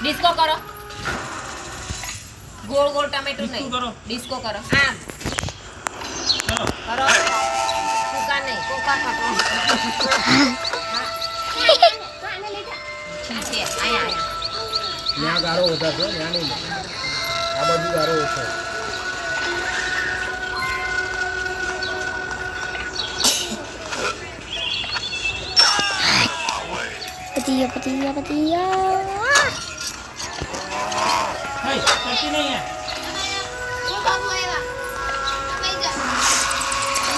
disco करो गोल गोल tomato नहीं disco करो आम चलो करो कोका नहीं कोका काटो ठीक है आया आया ત્યાં ગારો હોતા છે ત્યાં નહીં આ બાજુ ગારો છે पतिया नहीं चलती नहीं है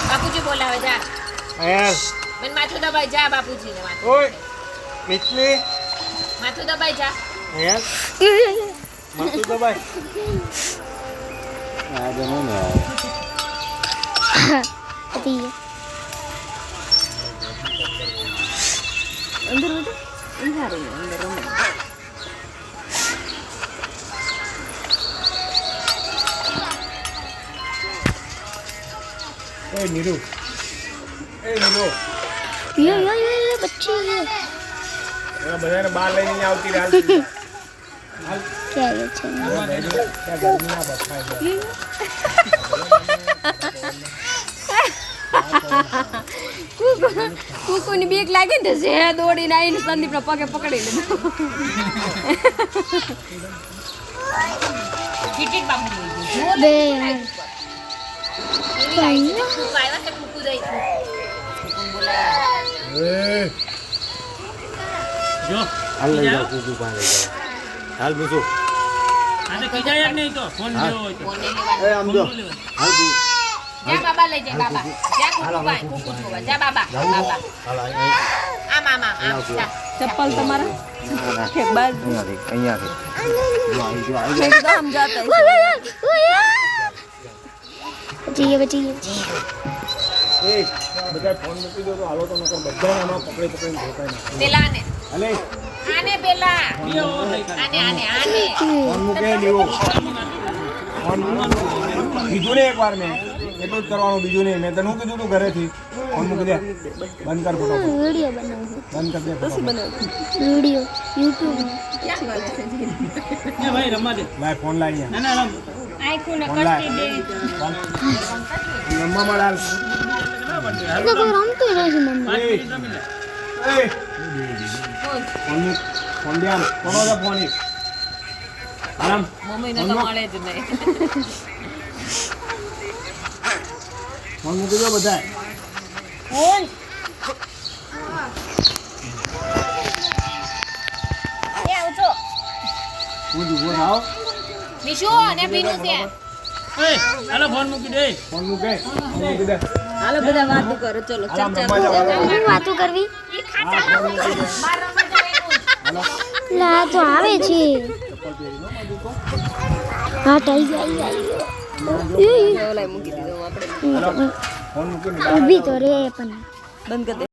बापूजी बोलावे जा યાર मन माथું દબાઈ જા બાપુજી ને માથું ઓય મિતલી માથું દબાઈ જા યાર માથું દબાય આ જનો ને पतिया અંદર વધો અંદર રમે એ નીરુ ये बच्ची ये એના બધાને બહાર લઈને આવતી રહે क्या ये છે ત્યાં ગરમી ના બફાય છે કુકુની બીક લાગી ને જે દોડીને આવીને સંદીપના પગે પકડી લીધો ટિકિટ બાપુ બે કુકુ આવ્યા છે કુકુ દઈ કુકુ બોલાવે એ जो હાલ લઈ જાઓ કુકુ પાસે લઈ જાઓ હાલ બીજું आने कहीं जाए नहीं तो फोन ले हो तो ફોન નહીં લેવાનો એ આમ જો હાલ તું જા બાબા લઈ જા બાબા જા કુકુ ભાઈ કુકુ જોવા જા બાબા બાબા હાલ આમ આમ આમ આમ જા ચપ્પલ તમારા કે બાદ અહીંયાથી મેં તો આમ જાતા बच्ची એ બધા ફોન મૂકી દો તો હાલો તો નકર બધા આમાં પકડીને ધોકાઈ નાખે પેલા ને હાલે આને પેલા ये वो नहीं कर આને આને આને ફોન મૂકે લીવો ફોન કીધું ને એકવાર મેં એટલું જ કરવાનું બીજું નહીં મેં તને શું કીધું તું ઘરેથી ફોન મૂકી દે બંધ કર ફોટો वीडियो बनाओ બંધ કર દે ફોટો वीडियो YouTube ये भाई रमा दे લાય ફોન લાય અહીંયા ना ना रम આખું ને ફોન લાય મમ્મા મળાલ तो कोई रमतो नहीं मम्मी એ ફોન દે આમ કોનો છે ફોન ઈ આરામ મમ્મીને તો મળે જ નહીં ફોન મૂકી દો બધા ફોન એ આવજો હું ઉભો થાવ નિશુ અને પીનું છે ए हेलो फोन मुकी दे ફોન મૂકે દે હાલો બધા વાતો કરો ચલો આરામ રમવા જાવ હું વાતો કરવી બાર રમવા જવાનું લા તો આવે છે હા ટાઈ જાય ઓલાય મૂકી દીધો આપણે ફોન મૂકી ઊભી તો રે પણ બંધ કરી દે